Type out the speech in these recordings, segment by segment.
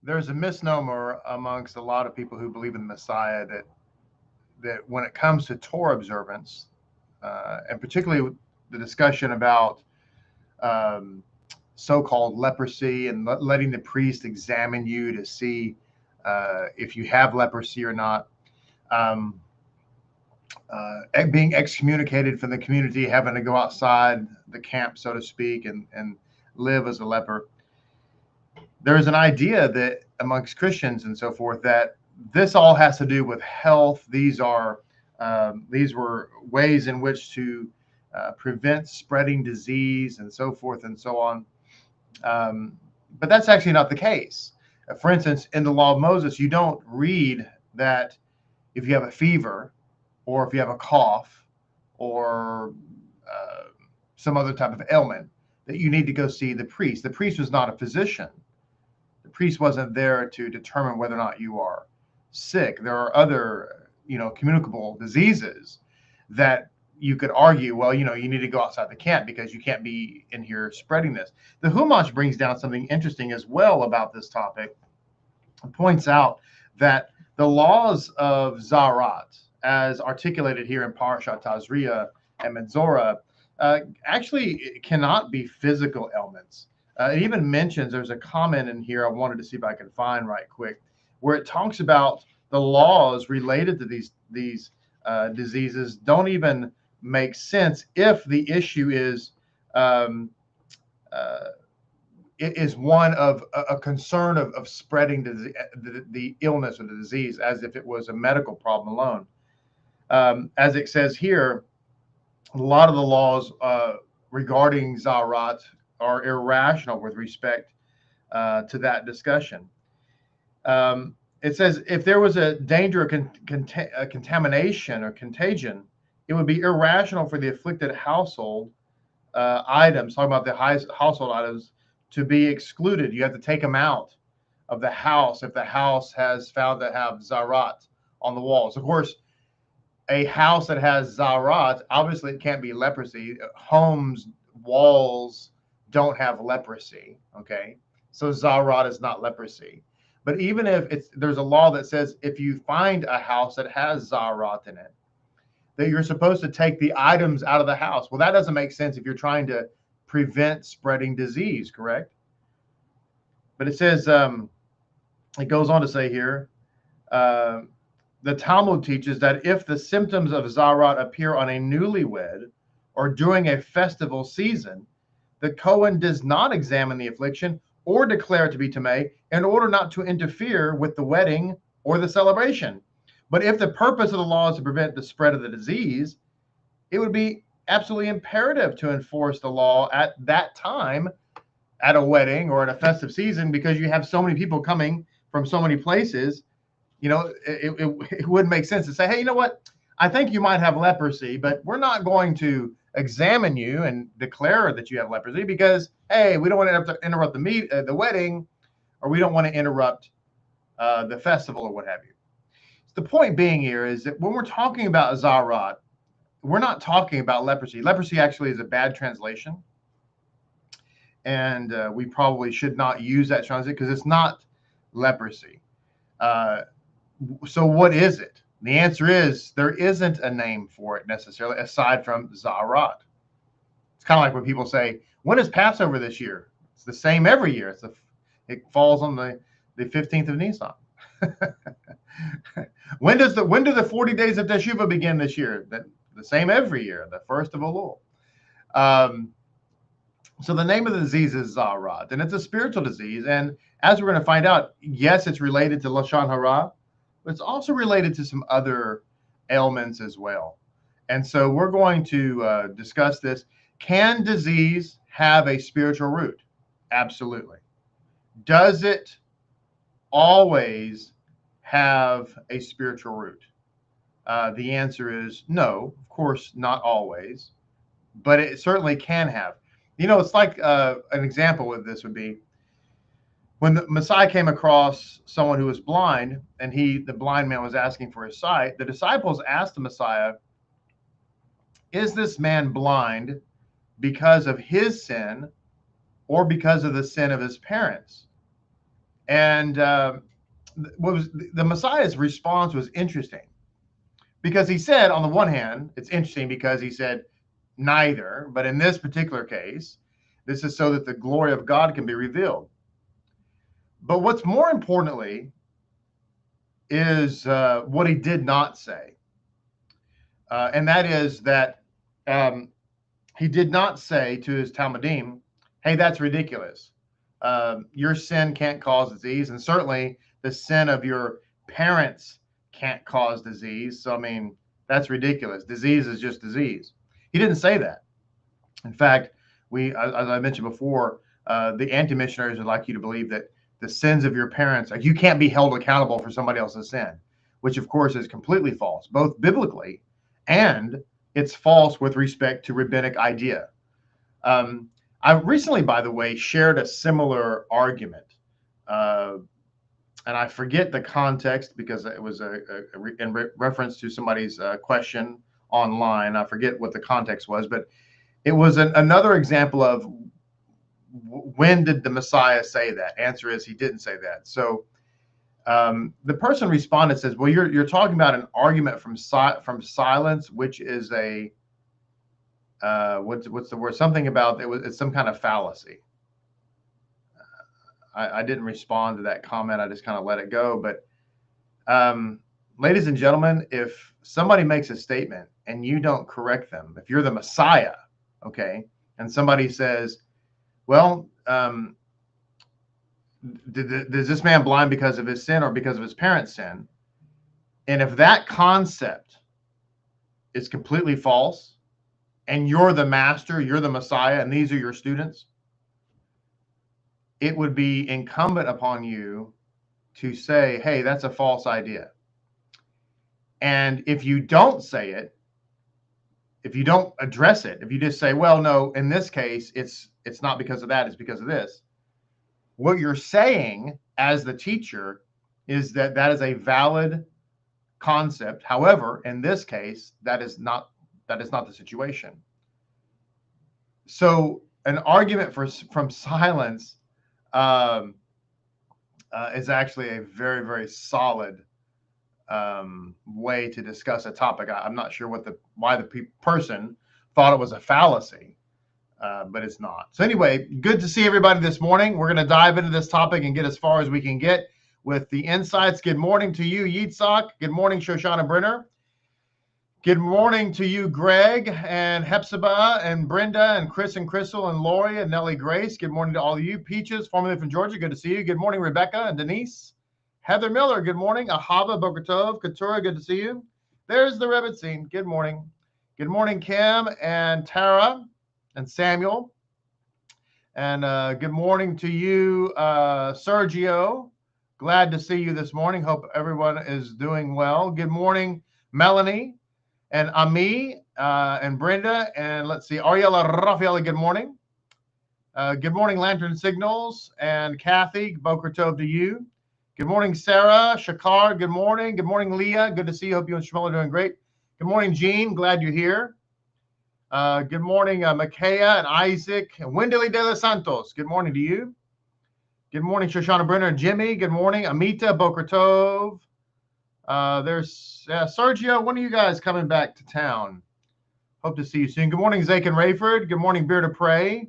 there's a misnomer amongst a lot of people who believe in the Messiah that when it comes to Torah observance, and particularly the discussion about um, so-called leprosy and letting the priest examine you to see if you have leprosy or not, um, being excommunicated from the community, having to go outside the camp, so to speak, and live as a leper. There's an idea that amongst Christians and so forth that this all has to do with health. These were ways in which to prevent spreading disease and so forth and so on. But that's actually not the case. For instance, in the law of Moses, you don't read that if you have a fever or if you have a cough or uh, some other type of ailment, that you need to go see the priest. The priest was not a physician. The priest wasn't there to determine whether or not you are sick. There are other, communicable diseases that you could argue, well, you need to go outside the camp because you can't be in here spreading this. The Humash brings down something interesting as well about this topic. It points out that the laws of Zarat, as articulated here in Parashat Tazria-Metzora, actually cannot be physical ailments. It even mentions, there's a comment in here I wanted to see if I can find right quick, where it talks about the laws related to these diseases don't even make sense if the issue is it is one of a concern of spreading the illness or the disease, as if it was a medical problem alone. As it says here, a lot of the laws regarding Zarat are irrational with respect to that discussion. It says if there was a danger of contamination or contagion, it would be irrational for the afflicted household items, talking about the household items, to be excluded. You have to take them out of the house if the house has found to have Zarat on the walls. Of course, a house that has Zarat, obviously it can't be leprosy. Homes, walls don't have leprosy, okay? So Zarat is not leprosy. But even if there's a law that says if you find a house that has Zarat in it, that you're supposed to take the items out of the house. Well, that doesn't make sense if you're trying to prevent spreading disease, correct? But it says, it goes on to say here, the Talmud teaches that if the symptoms of Zarat appear on a newlywed or during a festival season, the Kohen does not examine the affliction or declare it to be tamei in order not to interfere with the wedding or the celebration. But if the purpose of the law is to prevent the spread of the disease, it would be absolutely imperative to enforce the law at that time at a wedding or at a festive season, because you have so many people coming from so many places. It wouldn't make sense to say, hey, you know what? I think you might have leprosy, but we're not going to examine you and declare that you have leprosy because, hey, we don't want to interrupt the wedding, or we don't want to interrupt the festival or what have you. The point being here is that when we're talking about Zarat, we're not talking about leprosy. Leprosy actually is a bad translation, and we probably should not use that translation because it's not leprosy. So what is it? The answer is there isn't a name for it necessarily aside from Zarat. It's kind of like when people say, when is Passover this year? It's the same every year. It falls on the 15th of Nisan. When do the 40 days of Teshuvah begin this year? The same every year, the first of Elul. So the name of the disease is Zarat, and it's a spiritual disease. And as we're going to find out, yes, it's related to lashon hara, but it's also related to some other ailments as well. And so we're going to discuss this. Can disease have a spiritual root? Absolutely. Does it always have a spiritual root? The answer is no, of course, not always, but it certainly can have. It's like an example of this would be when the Messiah came across someone who was blind, and the blind man was asking for his sight. The disciples asked the Messiah, is this man blind because of his sin or because of the sin of his parents? And what was the Messiah's response was interesting, because he said, on the one hand, it's interesting because he said neither, but in this particular case, this is so that the glory of God can be revealed. But what's more importantly is what he did not say. And that is that he did not say to his Talmudim, hey, that's ridiculous. Your sin can't cause disease, and certainly the sin of your parents can't cause disease. So, I mean, that's ridiculous. Disease is just disease. He didn't say that. In fact, as I mentioned before, the anti-missionaries would like you to believe that the sins of your parents, like, you can't be held accountable for somebody else's sin, which of course is completely false, both biblically and it's false with respect to rabbinic idea. I recently, by the way, shared a similar argument, and I forget the context because it was in reference to somebody's question online. I forget what the context was, but it was another example of when did the Messiah say that? Answer is he didn't say that. So the person responded, says, well, you're talking about an argument from silence, which is a what's the word? Something about it's some kind of fallacy. I didn't respond to that comment. I just kind of let it go. But ladies and gentlemen, if somebody makes a statement and you don't correct them, if you're the Messiah, okay, and somebody says, well, is this man blind because of his sin or because of his parents' sin? And if that concept is completely false, and you're the master, you're the Messiah, and these are your students, it would be incumbent upon you to say, hey, that's a false idea. And if you don't say it, if you don't address it, if you just say, well, no, in this case, it's not because of that, it's because of this. What you're saying as the teacher is that that is a valid concept. However, in this case, that is not the situation. So an argument from silence is actually a very, very solid way to discuss a topic. I'm not sure why the person thought it was a fallacy, but it's not. So anyway, good to see everybody this morning. We're going to dive into this topic and get as far as we can get with the insights. Good morning to you, Yitzhak. Good morning, Shoshana Brenner. Good morning to you, Greg and Hepzibah and Brenda and Chris and Crystal and Lori and Nellie Grace. Good morning to all of you. Peaches, formerly from Georgia, good to see you. Good morning, Rebecca and Denise. Heather Miller, good morning. Ahava, Boker Tov, Keturah, good to see you. There's the Rebbe scene. Good morning. Good morning, Kim and Tara and Samuel. And good morning to you, Sergio. Glad to see you this morning. Hope everyone is doing well. Good morning, Melanie and Ami and Brenda. And let's see, Ariella Rafaela, good morning. Good morning, Lantern Signals and Kathy. Boker Tov to you. Good morning, Sarah. Shakar, good morning. Good morning, Leah. Good to see you. Hope you and Shmuel are doing great. Good morning, Jean. Glad you're here. Good morning, Makaya and Isaac. And Wendely de los Santos. Good morning to you. Good morning, Shoshana Brenner and Jimmy. Good morning, Amita, Boker Tov. There's Sergio. When are you guys coming back to town? Hope to see you soon. Good morning, Zake and Rayford. Good morning, Beer to Pray.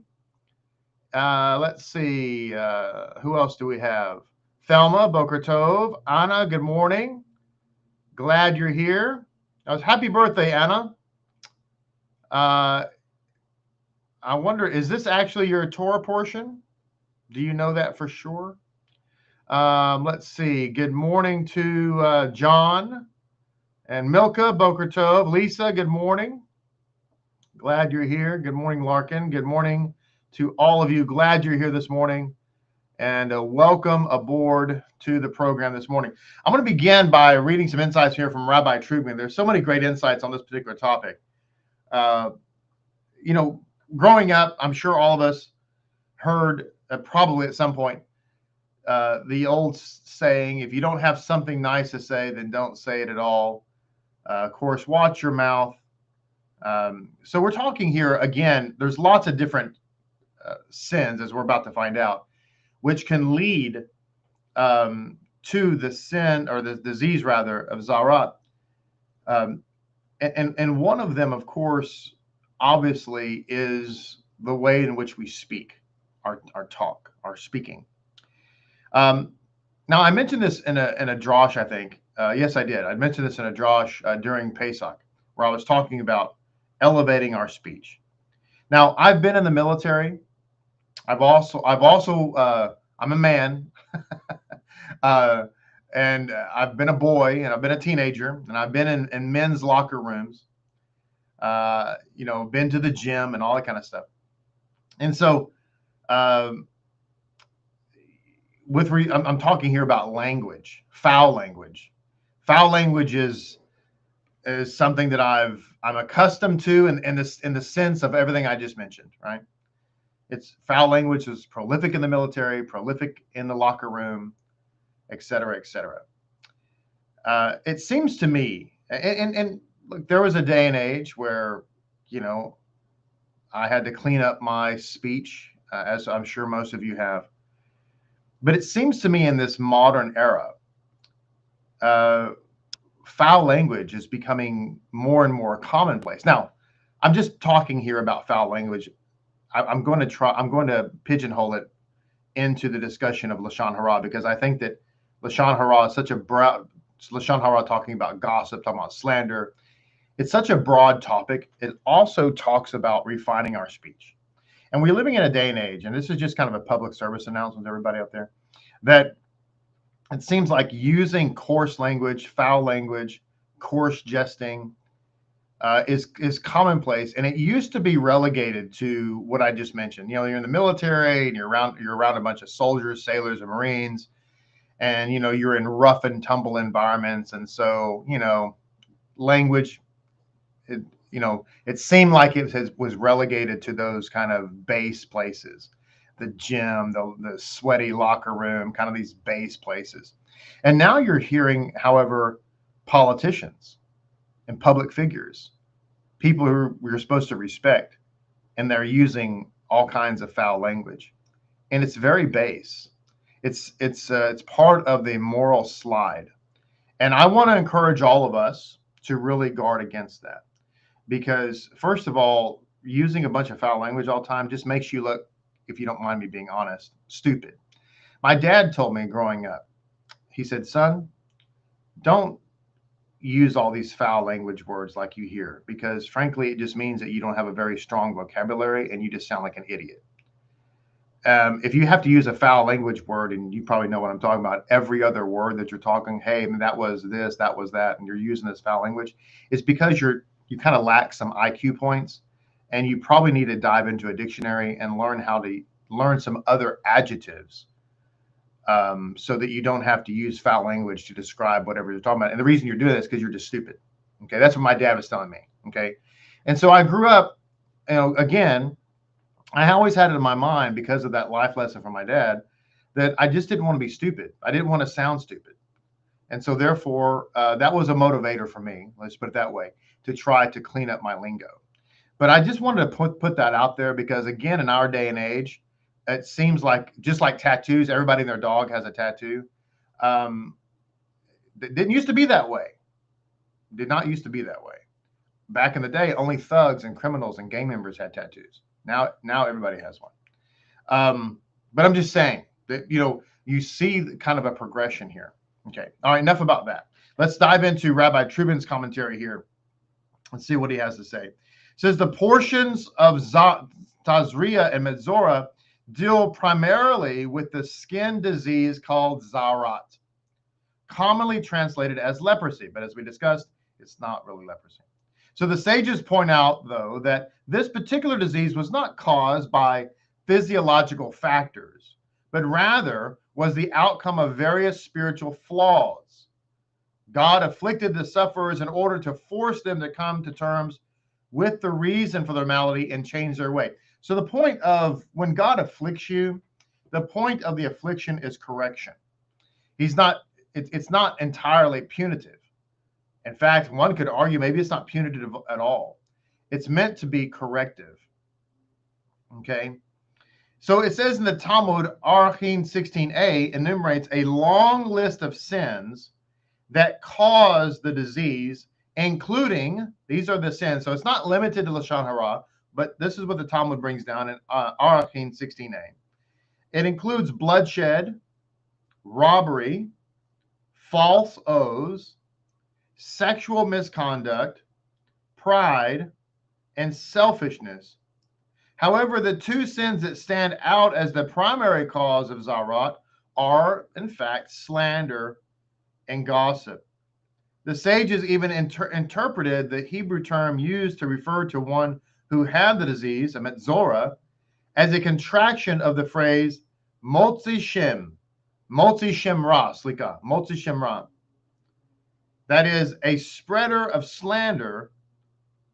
Let's see. Who else do we have? Thelma, Boker Tov. Anna, good morning. Glad you're here. Happy birthday, Anna. I wonder, is this actually your Torah portion? Do you know that for sure? Let's see. Good morning to John and Milka, Boker Tov. Lisa, good morning. Glad you're here. Good morning, Larkin. Good morning to all of you. Glad you're here this morning. And welcome aboard to the program this morning. I'm going to begin by reading some insights here from Rabbi Trugman. There's so many great insights on this particular topic. You know, growing up, I'm sure all of us heard probably at some point the old saying, if you don't have something nice to say, then don't say it at all. Of course, watch your mouth. So we're talking here, again, there's lots of different sins, as we're about to find out, which can lead to the sin, or the disease rather, of Zarat. And one of them, of course, obviously, is the way in which we speak, our talk, our speaking. Now, I mentioned this in a drosh, I think. Yes, I did. I mentioned this in a drosh during Pesach, where I was talking about elevating our speech. Now, I've been in the military. I'm a man, and I've been a boy, and I've been a teenager, and I've been in men's locker rooms. Been to the gym and all that kind of stuff. And so, I'm talking here about language, foul language. Foul language is something that I'm accustomed to, in the sense of everything I just mentioned, right? It's foul language is prolific in the military, prolific in the locker room, et cetera, et cetera. It seems to me, and look, there was a day and age where, I had to clean up my speech, as I'm sure most of you have. But it seems to me in this modern era, foul language is becoming more and more commonplace. Now, I'm just talking here about foul language. I'm going to pigeonhole it into the discussion of lashon hara, because I think that lashon hara is such a broad, lashon hara talking about gossip, talking about slander. It's such a broad topic. It also talks about refining our speech. And we're living in a day and age, and this is just kind of a public service announcement to everybody out there, that it seems like using coarse language, foul language, coarse jesting is commonplace. And it used to be relegated to what I just mentioned. You're in the military, and you're around a bunch of soldiers, sailors, and Marines, and you're in rough and tumble environments. And so language, it seemed like it was relegated to those kind of base places, the gym, the sweaty locker room, kind of these base places. And now you're hearing, however, politicians and public figures, people who we're supposed to respect, and they're using all kinds of foul language, and it's very base. It's part of the moral slide, and I want to encourage all of us to really guard against that, because first of all, using a bunch of foul language all the time just makes you look, if you don't mind me being honest, stupid. My dad told me growing up, he said, "Son, don't use all these foul language words like you hear, because frankly, it just means that you don't have a very strong vocabulary and you just sound like an idiot." If you have to use a foul language word, and you probably know what I'm talking about, every other word that you're talking, hey, that was this, that was that, and you're using this foul language, it's because you kind of lack some IQ points, and you probably need to dive into a dictionary and learn how to learn some other adjectives, so that you don't have to use foul language to describe whatever you're talking about. And the reason you're doing this is because you're just stupid. Okay, that's what my dad was telling me. Okay, and so I grew up, again, I always had it in my mind, because of that life lesson from my dad, that I just didn't want to be stupid. I didn't want to sound stupid. And so therefore, that was a motivator for me, let's put it that way, to try to clean up my lingo. But I just wanted to put that out there, because again, in our day and age, it seems like, just like tattoos, everybody and their dog has a tattoo. It didn't used to be that way. Did not used to be that way. Back in the day, only thugs and criminals and gang members had tattoos. Now everybody has one. But I'm just saying that, you see kind of a progression here. Okay. All right. Enough about that. Let's dive into Rabbi Trubin's commentary here. Let's see what he has to say. It says the portions of Tazria-Metzora deal primarily with the skin disease called Zarat, commonly translated as leprosy. But as we discussed, it's not really leprosy. So the sages point out, though, that this particular disease was not caused by physiological factors, but rather was the outcome of various spiritual flaws. God afflicted the sufferers in order to force them to come to terms with the reason for their malady and change their way. So the point of when God afflicts you, the point of the affliction is correction. It's not entirely punitive. In fact, one could argue maybe it's not punitive at all. It's meant to be corrective. Okay. So it says in the Talmud, Arachin 16a enumerates a long list of sins that cause the disease, including, these are the sins. So it's not limited to lashon hara, but this is what the Talmud brings down in Arachin 16a. It includes bloodshed, robbery, false oaths, sexual misconduct, pride, and selfishness. However, the two sins that stand out as the primary cause of Zarat are, in fact, slander and gossip. The sages even interpreted the Hebrew term used to refer to one who had the disease, a Metzora, as a contraction of the phrase Motzi Shem Ra, slika, Motzi Shem Ra. That is, a spreader of slander,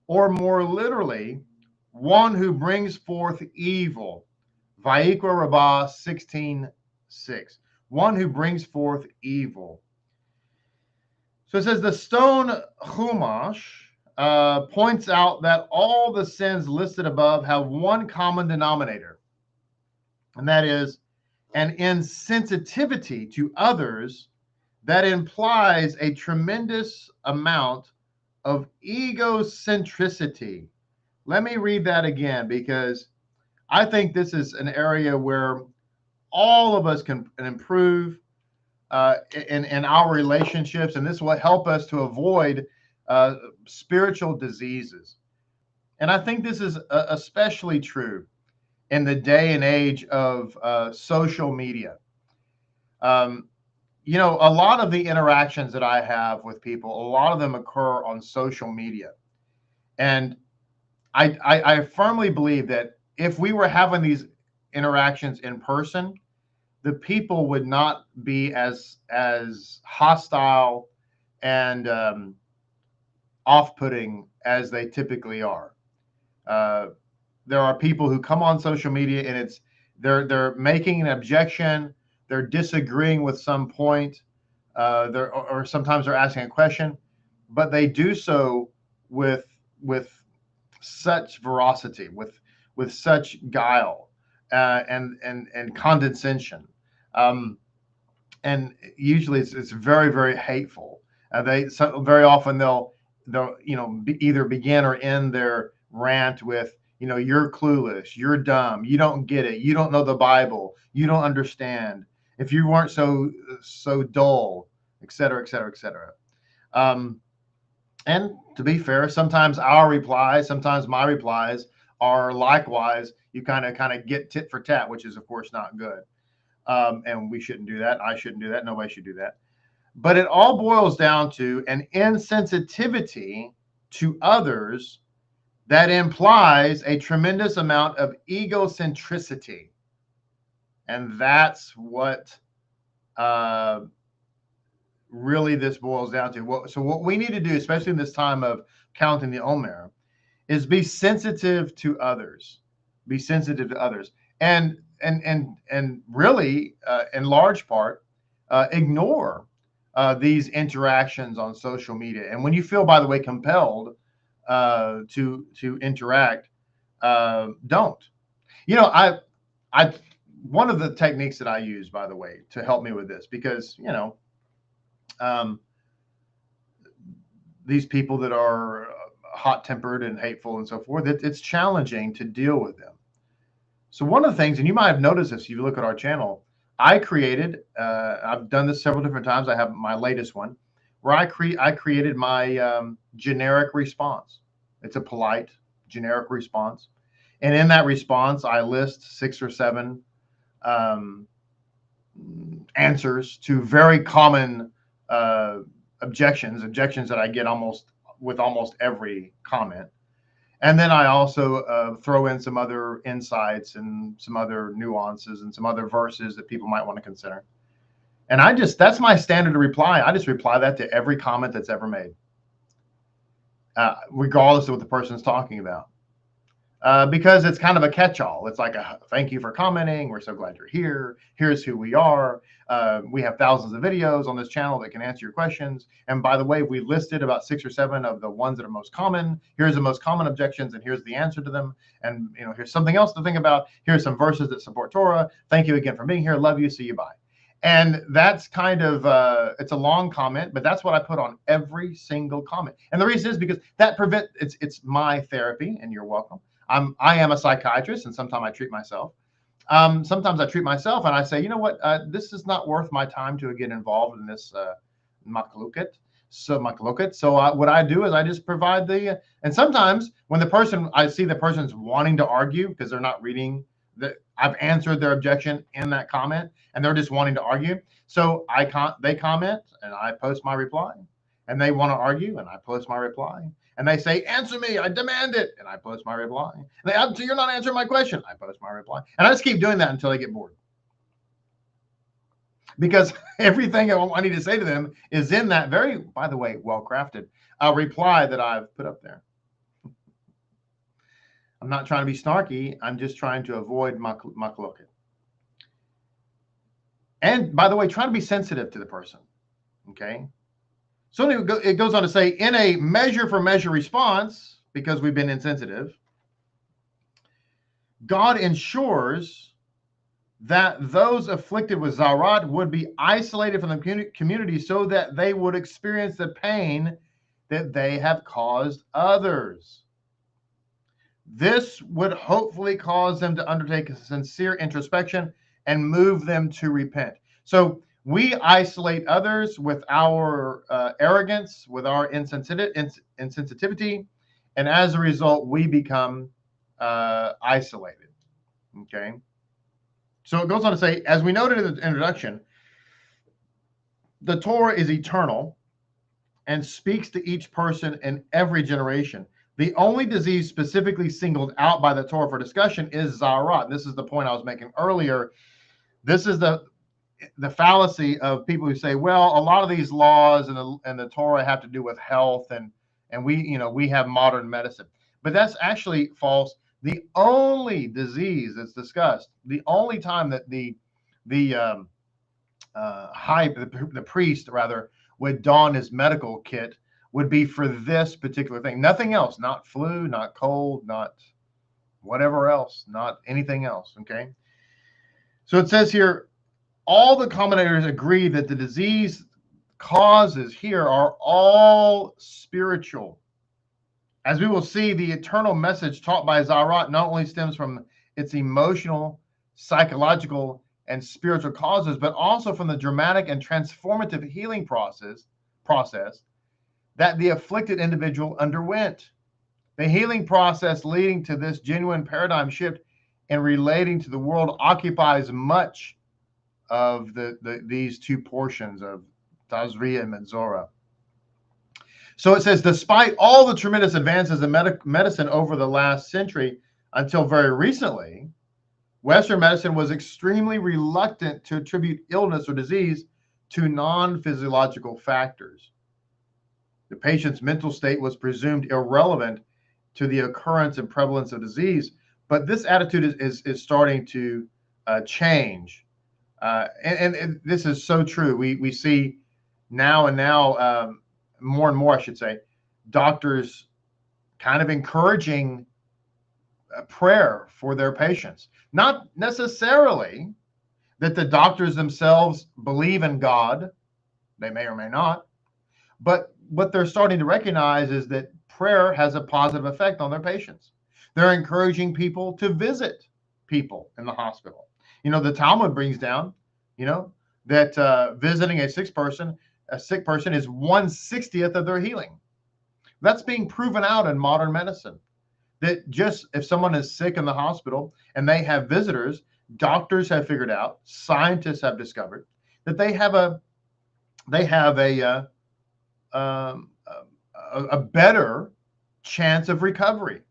or more literally, one who brings forth evil. Vayikra Rabbah 16:6. One who brings forth evil. So it says the stone Chumash points out that all the sins listed above have one common denominator, and that is an insensitivity to others that implies a tremendous amount of egocentricity. Let me read that again, because I think this is an area where all of us can improve in our relationships, and this will help us to avoid spiritual diseases. And I think this is especially true in the day and age of social media. You know, a lot of the interactions that I have with people, a lot of them occur on social media. And I firmly believe that if we were having these interactions in person, the people would not be as hostile and off-putting as they typically are. There are people who come on social media and they're making an objection, they're disagreeing with some point, or sometimes they're asking a question, but they do so with such veracity, with such guile and condescension. And usually it's very, very hateful. Very often they'll either begin or end their rant with, you're clueless, you're dumb, you don't get it, you don't know the Bible, you don't understand. If you weren't so dull, et cetera, et cetera, et cetera. And to be fair, sometimes sometimes my replies are likewise. You kind of get tit for tat, which is of course not good. And we shouldn't do that. I shouldn't do that. Nobody should do that. But it all boils down to an insensitivity to others that implies a tremendous amount of egocentricity. And that's what really this boils down to. So what we need to do, especially in this time of counting the Omer, is be sensitive to others. Be sensitive to others. And really, in large part, ignore these interactions on social media. And when you feel, by the way, compelled to interact, don't. I one of the techniques that I use, by the way, to help me with this, because these people that are hot-tempered and hateful and so forth, it's challenging to deal with them. So one of the things, and you might have noticed this if you look at our channel, I created, I've done this several different times. I have my latest one where I created my generic response. It's a polite generic response. And in that response, I list 6 or 7 answers to very common objections that I get with almost every comment. And then I also throw in some other insights and some other nuances and some other verses that people might want to consider. And that's my standard reply. I just reply that to every comment that's ever made, regardless of what the person's talking about. because it's kind of a catch-all. It's like a thank you for commenting. We're so glad you're here. Here's who we are. We have thousands of videos on this channel that can answer your questions. And by the way, we listed about 6 or 7 of the ones that are most common. Here's the most common objections, and here's the answer to them. And here's something else to think about. Here's some verses that support Torah. Thank you again for being here. Love you. See you. Bye. And that's kind of it's a long comment, but that's what I put on every single comment. And the reason is because that it's my therapy, and you're welcome. I am a psychiatrist, and sometimes I treat myself. Sometimes I treat myself, and I say, you know what, this is not worth my time to get involved in this machloket. So what I do is I just provide and sometimes when I see the person's wanting to argue because they're not reading I've answered their objection in that comment, and they're just wanting to argue. So they comment, and I post my reply, and they want to argue, and I post my reply. And they say, answer me, I demand it. And I post my reply. And so you're not answering my question. I post my reply. And I just keep doing that until they get bored. Because everything I need to say to them is in that very, by the way, well-crafted reply that I've put up there. I'm not trying to be snarky. I'm just trying to avoid machloket. And by the way, try to be sensitive to the person. Okay? So it goes on to say, in a measure for measure response, because we've been insensitive, God ensures that those afflicted with Zarat would be isolated from the community so that they would experience the pain that they have caused others. This would hopefully cause them to undertake a sincere introspection and move them to repent. So we isolate others with our arrogance, with our insensitivity, and as a result, we become isolated. Okay. So it goes on to say, as we noted in the introduction, the Torah is eternal and speaks to each person in every generation. The only disease specifically singled out by the Torah for discussion is Zarat. This is the point I was making earlier. This is the fallacy of people who say, well, a lot of these laws and the Torah have to do with health, and we have modern medicine. But that's actually false. The only disease that's discussed, the only time that the priest rather would don his medical kit would be for this particular thing. Nothing else, not flu, not cold, not whatever else, not anything else. Okay. So it says here, all the commentators agree that the disease causes here are all spiritual. As we will see, the eternal message taught by Zarat not only stems from its emotional, psychological, and spiritual causes, but also from the dramatic and transformative healing process that the afflicted individual underwent. The healing process leading to this genuine paradigm shift and relating to the world occupies much of these two portions of Tazria-Metzora. So it says, despite all the tremendous advances in medicine over the last century until very recently, Western medicine was extremely reluctant to attribute illness or disease to non-physiological factors. The patient's mental state was presumed irrelevant to the occurrence and prevalence of disease, but this attitude is starting to change. And this is so true. We see now more and more, I should say, doctors kind of encouraging prayer for their patients. Not necessarily that the doctors themselves believe in God. They may or may not. But what they're starting to recognize is that prayer has a positive effect on their patients. They're encouraging people to visit people in the hospital. The Talmud brings down, that visiting a sick person is 1/60th of their healing. That's being proven out in modern medicine. That just if someone is sick in the hospital and they have visitors, doctors have figured out, scientists have discovered that they have a better chance of recovery.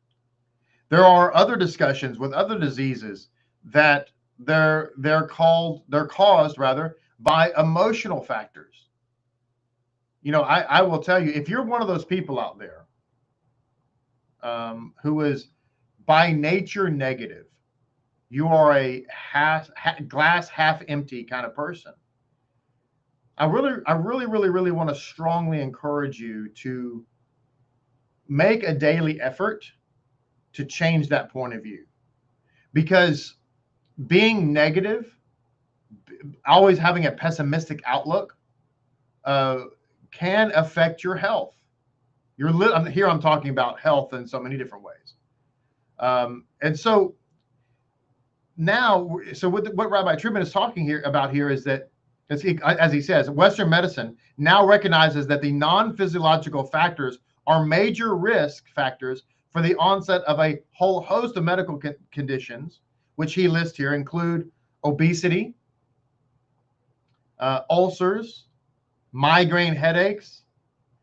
There are other discussions with other diseases that they're caused rather by emotional factors. I will tell you, if you're one of those people out there who is by nature negative. You are a glass half empty kind of person. I really want to strongly encourage you to make a daily effort to change that point of view, because being negative, always having a pessimistic outlook, can affect your health. I'm talking about health in so many different ways. And so now, so what Rabbi Griffin is talking about here is that, as he says, Western medicine now recognizes that the non-physiological factors are major risk factors for the onset of a whole host of medical conditions, which he lists here include obesity, ulcers, migraine headaches,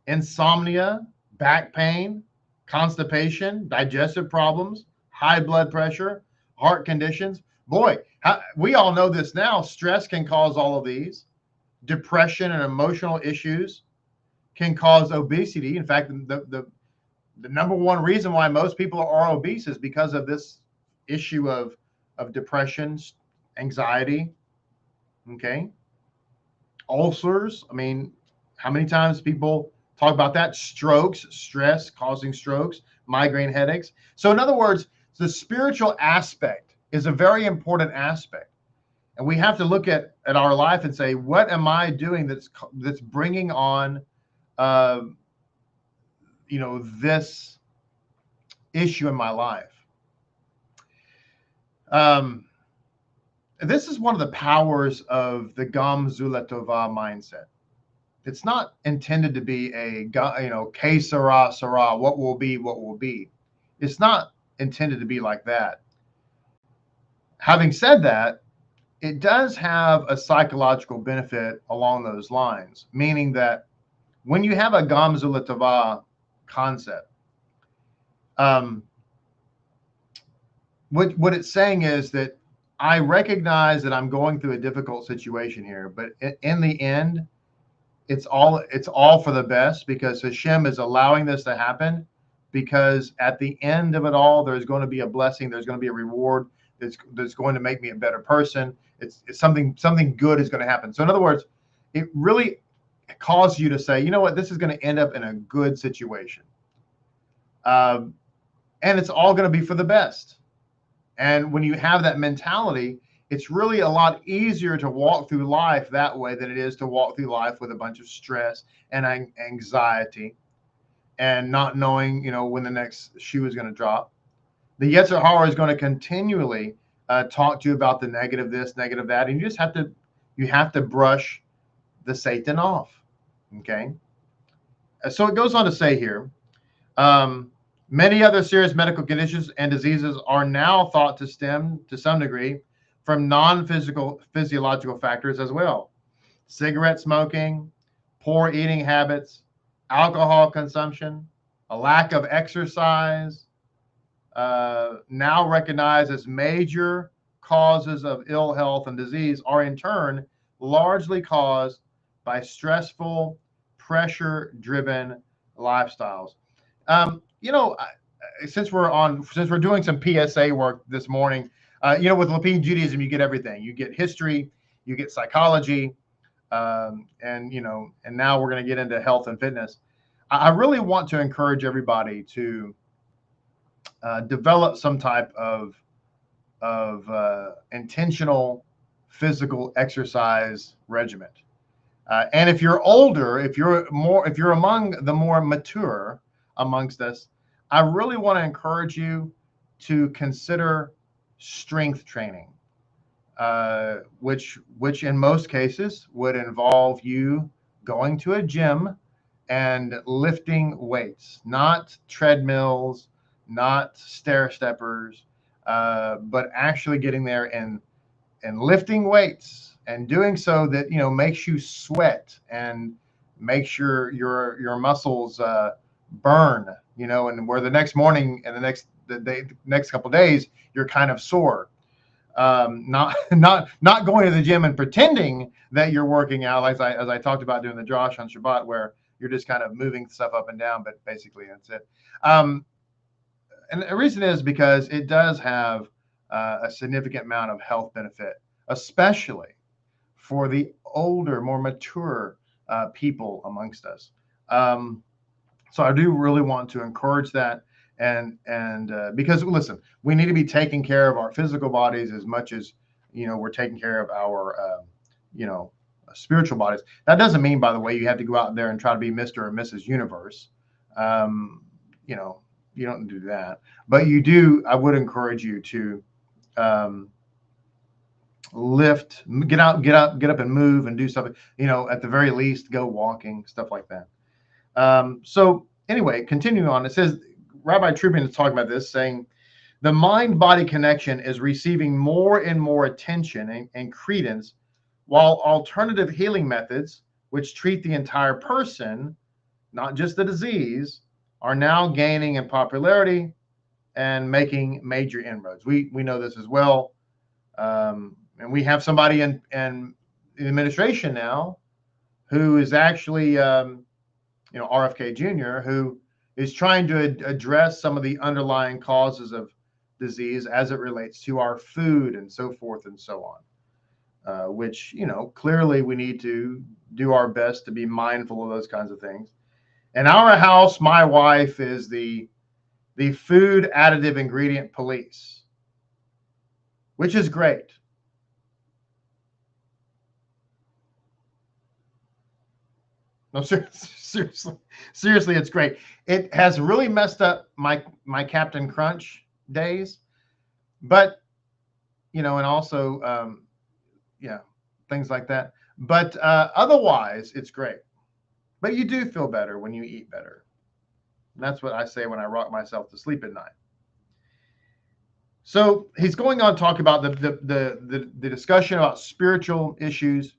insomnia, back pain, constipation, digestive problems, high blood pressure, heart conditions. Boy, we all know this now. Stress can cause all of these. Depression and emotional issues can cause obesity. In fact, the number one reason why most people are obese is because of this issue of depression, anxiety. Okay. Ulcers. I mean, how many times people talk about that? Strokes, stress causing strokes, migraine headaches. So in other words, the spiritual aspect is a very important aspect. And we have to look at our life and say, what am I doing that's bringing on, this issue in my life? This is one of the powers of the Gam Zula Tova mindset. It's not intended to be a, que sera, sera, what will be, what will be. It's not intended to be like that. Having said that, it does have a psychological benefit along those lines, meaning that when you have a Gam Zula Tova concept, what it's saying is that I recognize that I'm going through a difficult situation here, but in the end, it's all for the best, because Hashem is allowing this to happen, because at the end of it all, there's going to be a blessing. There's going to be a reward that's going to make me a better person. It's something good is going to happen. So in other words, it really causes you to say, you know what, this is going to end up in a good situation. And it's all going to be for the best. And when you have that mentality, it's really a lot easier to walk through life that way than it is to walk through life with a bunch of stress and anxiety and not knowing, when the next shoe is going to drop. The Yetzer Hara is going to continually talk to you about the negative this, negative that, and you have to brush the Satan off. Okay. So it goes on to say here, many other serious medical conditions and diseases are now thought to stem to some degree from non-physiological factors as well. Cigarette smoking, poor eating habits, alcohol consumption, a lack of exercise, now recognized as major causes of ill health and disease, are in turn largely caused by stressful, pressure-driven lifestyles. Since we're doing some PSA work this morning, with Lapid Judaism, you get everything. You get history, you get psychology, and now we're going to get into health and fitness. I really want to encourage everybody to develop some type of intentional physical exercise regimen. And if you're older, if you're among the more mature amongst us, I really want to encourage you to consider strength training, which in most cases would involve you going to a gym and lifting weights, not treadmills, not stair steppers, but actually getting there and lifting weights, and doing so that makes you sweat and makes your muscles burn, and where the next morning and the next couple of days you're kind of sore. Not going to the gym and pretending that you're working out, as I talked about doing the Josh on Shabbat, where you're just kind of moving stuff up and down, but basically that's it. And the reason is because it does have a significant amount of health benefit, especially for the older, more mature people amongst us. So I do really want to encourage that, and because listen, we need to be taking care of our physical bodies as much as we're taking care of our spiritual bodies. That doesn't mean, by the way, you have to go out there and try to be Mr. or Mrs. Universe. You don't do that, but you do. I would encourage you to lift, get up and move and do something. At the very least, go walking, stuff like that. So anyway, continuing on, it says Rabbi Griffin is talking about this, saying the mind-body connection is receiving more and more attention and credence, while alternative healing methods, which treat the entire person, not just the disease, are now gaining in popularity and making major inroads. We know this as well, and we have somebody in administration now who is actually RFK Jr., who is trying to address some of the underlying causes of disease as it relates to our food and so forth and so on, which, clearly we need to do our best to be mindful of those kinds of things. In our house, my wife is the food additive ingredient police, which is great. No, seriously, it's great. It has really messed up my Captain Crunch days, but and also things like that. But otherwise, it's great. But you do feel better when you eat better. And that's what I say when I rock myself to sleep at night. So he's going on to talk about the discussion about spiritual issues.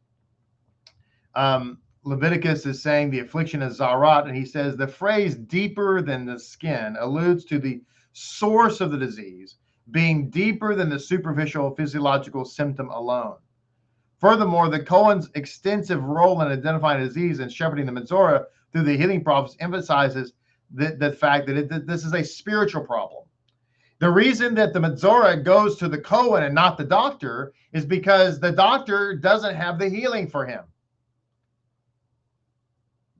Leviticus is saying the affliction is Zarat, and he says the phrase deeper than the skin alludes to the source of the disease being deeper than the superficial physiological symptom alone. Furthermore, the Kohen's extensive role in identifying disease and shepherding the Metzora through the healing process emphasizes the fact that this is a spiritual problem. The reason that the Metzora goes to the Kohen and not the doctor is because the doctor doesn't have the healing for him.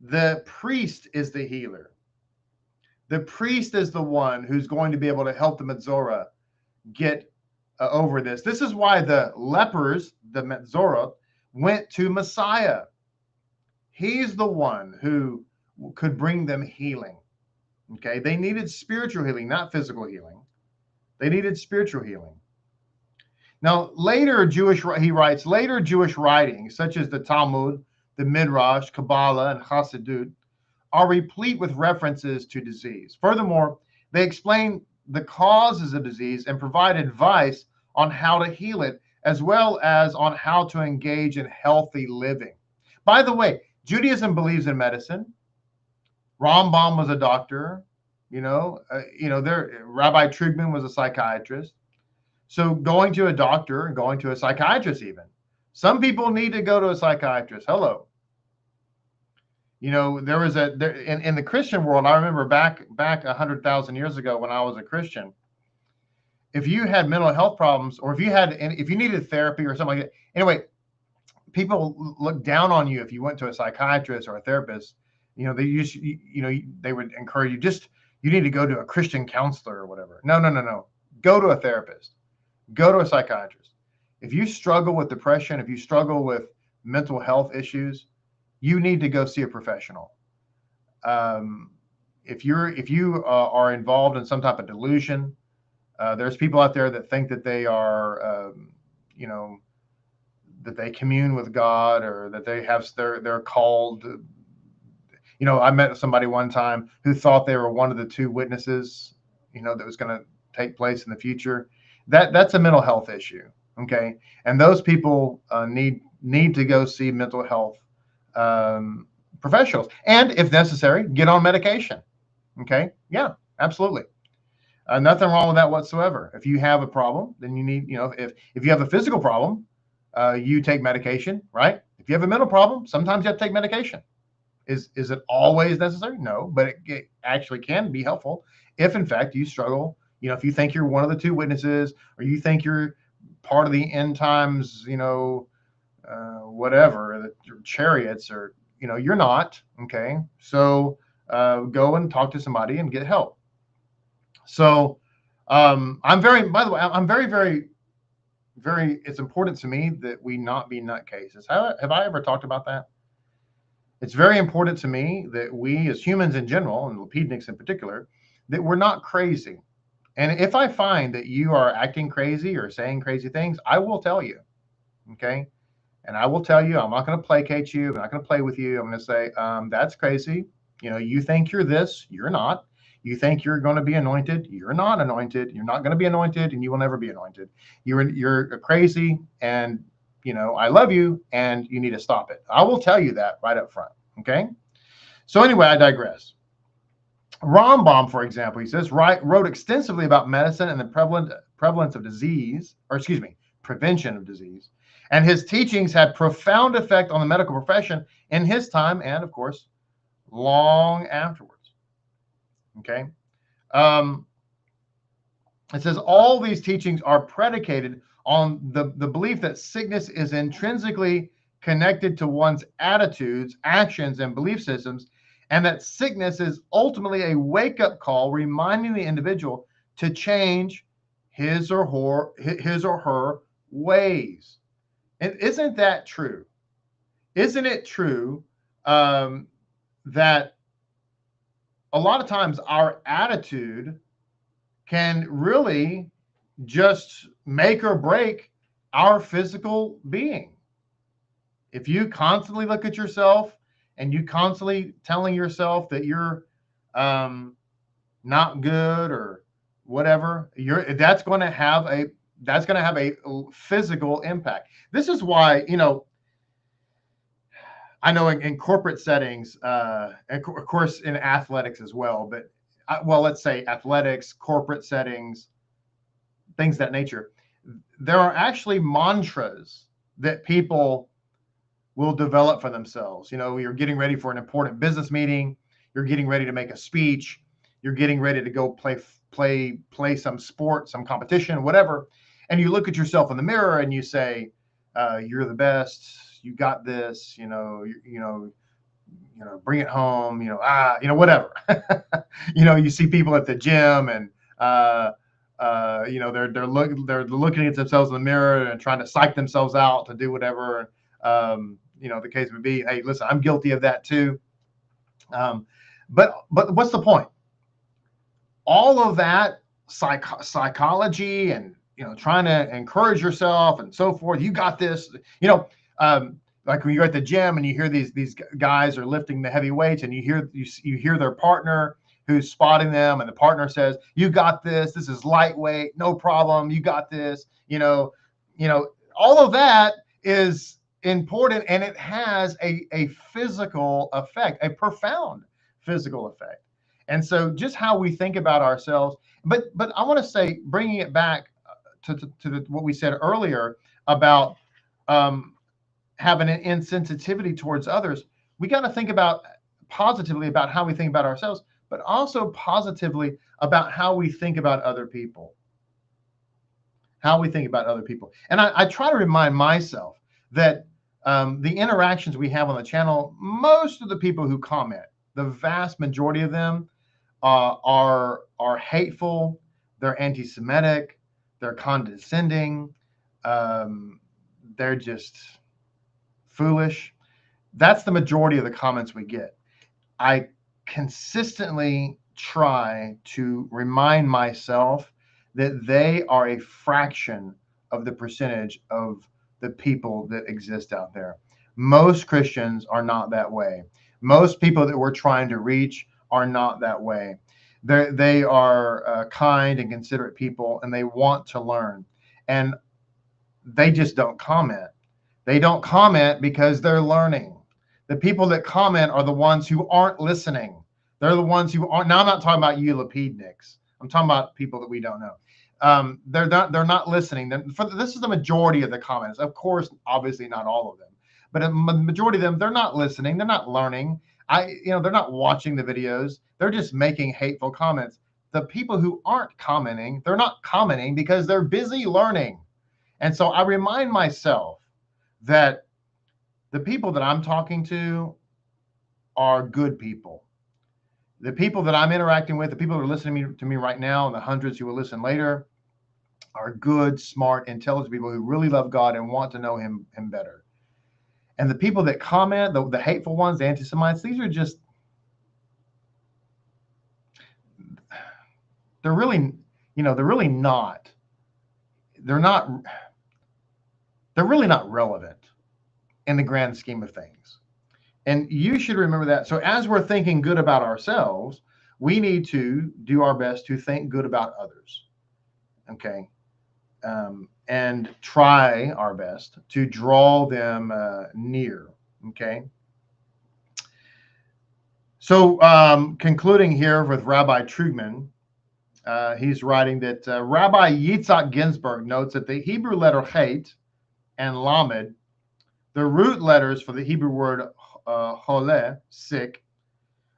The priest is the healer. The priest is the one who's going to be able to help the Metzora get over this. This is why the lepers, the Metzora, went to Messiah. He's the one who could bring them healing. Okay, they needed spiritual healing, not physical healing. They needed spiritual healing. Now, later Jewish writings, such as the Talmud, the Midrash, Kabbalah, and Chassidut, are replete with references to disease. Furthermore, they explain the causes of disease and provide advice on how to heal it, as well as on how to engage in healthy living. By the way, Judaism believes in medicine. Rambam was a doctor. Rabbi Griffin was a psychiatrist. So going to a doctor and going to a psychiatrist, even some people need to go to a psychiatrist. Hello. There was in the Christian world. I remember back 100,000 years ago when I was a Christian. If you had mental health problems, or if you needed therapy or something like that, anyway, people looked down on you if you went to a psychiatrist or a therapist. They would encourage you need to go to a Christian counselor or whatever. No. Go to a therapist. Go to a psychiatrist. If you struggle with depression, if you struggle with mental health issues, you need to go see a professional. If you are involved in some type of delusion, there's people out there that think that they are, that they commune with God, or that they're called. I met somebody one time who thought they were one of the two witnesses, that was going to take place in the future. That's a mental health issue. Okay. And those people need to go see mental health professionals, and if necessary, get on medication. Okay. Yeah, absolutely. Nothing wrong with that whatsoever. If you have a problem, then you need, if you have a physical problem, you take medication, right? If you have a mental problem, sometimes you have to take medication. Is it always necessary? No, but it actually can be helpful if in fact you struggle You know, if you think you're one of the two witnesses, or you think you're part of the end times, you know, whatever, your chariots, or, you know, you're not. Okay. So go and talk to somebody and get help. So I'm very, by the way, I'm very, very, it's important to me that we not be nutcases. Have I ever talked about that? It's very important to me that we as humans in general, and Lapidniks in particular, that we're not crazy. And if I find that you are acting crazy or saying crazy things, I will tell you. Okay. And I will tell you, I'm not going to placate you. I'm not going to play with you. I'm going to say, that's crazy. You know, you think you're this, you're not. You think you're going to be anointed, you're not anointed. You're not going to be anointed, and you will never be anointed. You're crazy, and you know, I love you, and you need to stop it. I will tell you that right up front. Okay. So anyway, I digress. Rambam, for example, he says, wrote extensively about medicine and the prevalence of disease, or excuse me, prevention of disease. And his teachings had profound effect on the medical profession in his time and, of course, long afterwards. Okay. It says all these teachings are predicated on the belief that sickness is intrinsically connected to one's attitudes, actions, and belief systems, and that sickness is ultimately a wake-up call reminding the individual to change his or her ways. And isn't that true? Isn't it true that a lot of times our attitude can really just make or break our physical being? If you constantly look at yourself and you constantly telling yourself that you're not good or whatever, that's going to have a physical impact. This is why, you know, I know in corporate settings, and of course in athletics as well, but well, let's say athletics, corporate settings, things of that nature, there are actually mantras that people will develop for themselves. You know, you're getting ready for an important business meeting, you're getting ready to make a speech, you're getting ready to go play some sport, some competition, whatever, and you look at yourself in the mirror and you say, you're the best, you got this, you know, bring it home, whatever. You know, you see people at the gym and they're looking at themselves in the mirror and trying to psych themselves out to do whatever. The case would be, hey, listen, I'm guilty of that too. But what's the point? All of that psychology and, you know, trying to encourage yourself and so forth. You got this, you know, like when you're at the gym and you hear these guys are lifting the heavy weights, and you hear their partner who's spotting them, and the partner says, you got this, this is lightweight, no problem, you got this, you know, all of that is important, and it has a physical effect, a profound physical effect. And so just how we think about ourselves, but I want to say, bringing it back to what we said earlier about having an insensitivity towards others, we got to think about positively about how we think about ourselves, but also positively about how we think about other people. How we think about other people. And I try to remind myself that the interactions we have on the channel, most of the people who comment, the vast majority of them are hateful, they're anti-Semitic, they're condescending, they're just foolish. That's the majority of the comments we get. I consistently try to remind myself that they are a fraction of the percentage of the people that exist out there. Most Christians are not that way. Most people that we're trying to reach are not that way. They are kind and considerate people, and they want to learn. And they just don't comment. They don't comment because they're learning. The people that comment are the ones who aren't listening. They're the ones who aren't. Now, I'm not talking about you Lapidniks. I'm talking about people that we don't know. They're not listening. This is the majority of the comments. Of course, obviously not all of them, but a majority of them, they're not listening. They're not learning. They're not watching the videos. They're just making hateful comments. the people who aren't commenting, they're not commenting because they're busy learning. And so I remind myself that the people that I'm talking to are good people. The people that I'm interacting with, the people who are listening to me right now, and the hundreds who will listen later, are good, smart, intelligent people who really love God and want to know him better. And the people that comment, the hateful ones, the anti-Semites, these are just, they're really not relevant in the grand scheme of things. And you should remember that. So as we're thinking good about ourselves, we need to do our best to think good about others. Okay. And try our best to draw them near. Okay. So concluding here with Rabbi Trugman, he's writing that Rabbi Yitzhak Ginsburg notes that the Hebrew letter Chet and Lamed, the root letters for the Hebrew word Hole, sick,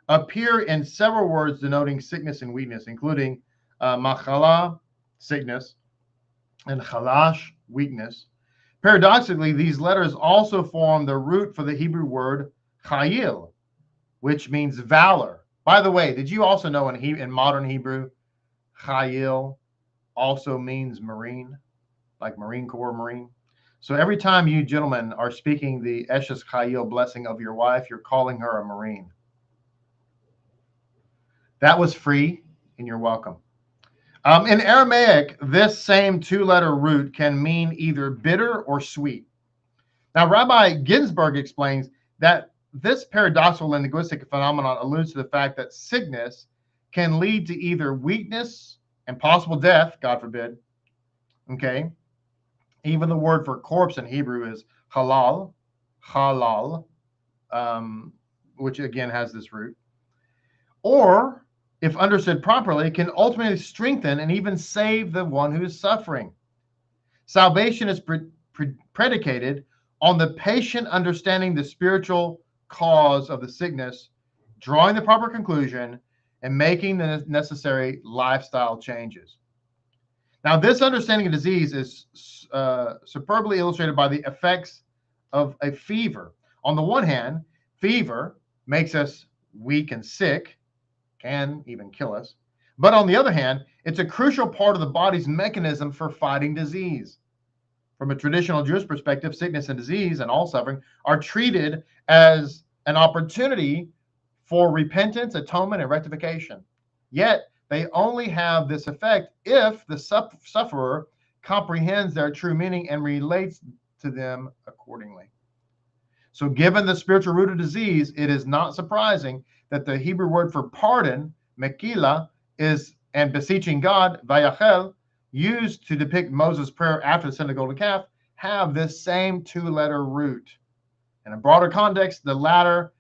appear in several words denoting sickness and weakness, including Machala, sickness, and Chalash, weakness. Paradoxically, these letters also form the root for the Hebrew word Chayil, which means valor. By the way, did you also know in modern Hebrew, Chayil also means Marine, like Marine Corps Marine? So every time you gentlemen are speaking the Eshes Chayil blessing of your wife, you're calling her a Marine. That was free, and you're welcome. In Aramaic, this same two-letter root can mean either bitter or sweet. Now, Rabbi Ginsburg explains that this paradoxical linguistic phenomenon alludes to the fact that sickness can lead to either weakness and possible death, God forbid. Okay. Even the word for corpse in Hebrew is halal, which again has this root. Or, if understood properly, can ultimately strengthen and even save the one who is suffering. Salvation is predicated on the patient understanding the spiritual cause of the sickness, drawing the proper conclusion, and making the necessary lifestyle changes. Now, this understanding of disease is superbly illustrated by the effects of a fever. On the one hand, fever makes us weak and sick, can even kill us. But on the other hand, it's a crucial part of the body's mechanism for fighting disease. From a traditional Jewish perspective, sickness and disease and all suffering are treated as an opportunity for repentance, atonement, and rectification. Yet, they only have this effect if the sufferer comprehends their true meaning and relates to them accordingly. So given the spiritual root of disease, it is not surprising that the Hebrew word for pardon, mekila, is, and beseeching God, vayachel, used to depict Moses' prayer after the sin of the golden calf, have this same two-letter root. In a broader context, the latter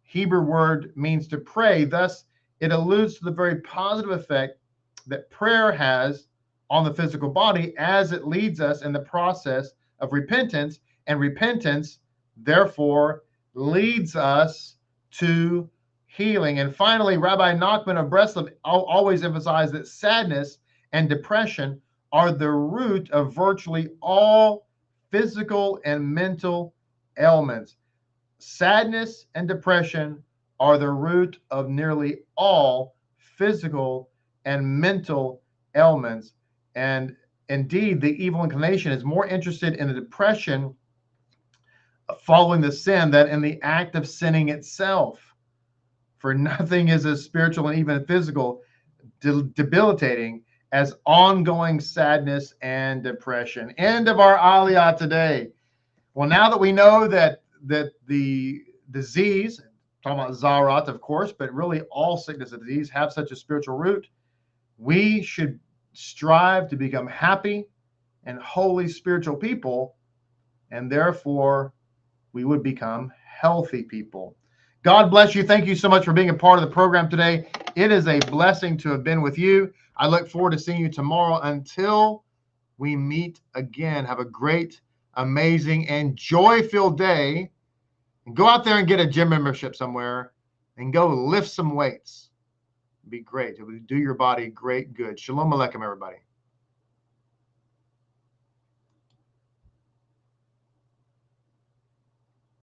Hebrew word means to pray. Thus, it alludes to the very positive effect that prayer has on the physical body as it leads us in the process of repentance, and repentance, therefore, leads us to healing. And finally, Rabbi Nachman of Breslov always emphasized that sadness and depression are the root of virtually all physical and mental ailments. Sadness and depression are the root of nearly all physical and mental ailments. And indeed, the evil inclination is more interested in the depression following the sin than in the act of sinning itself. For nothing is as spiritual and even physical debilitating as ongoing sadness and depression. End of our Aliyah today. Well, now that we know that the disease, talking about Zarat, of course, but really all sickness and disease have such a spiritual root, we should strive to become happy and holy spiritual people, and therefore we would become healthy people. God bless you. Thank you so much for being a part of the program today. It is a blessing to have been with you. I look forward to seeing you tomorrow. Until we meet again, have a great, amazing, and joy-filled day. And go out there and get a gym membership somewhere and go lift some weights. be great. It would do your body great good. Shalom Aleichem, everybody.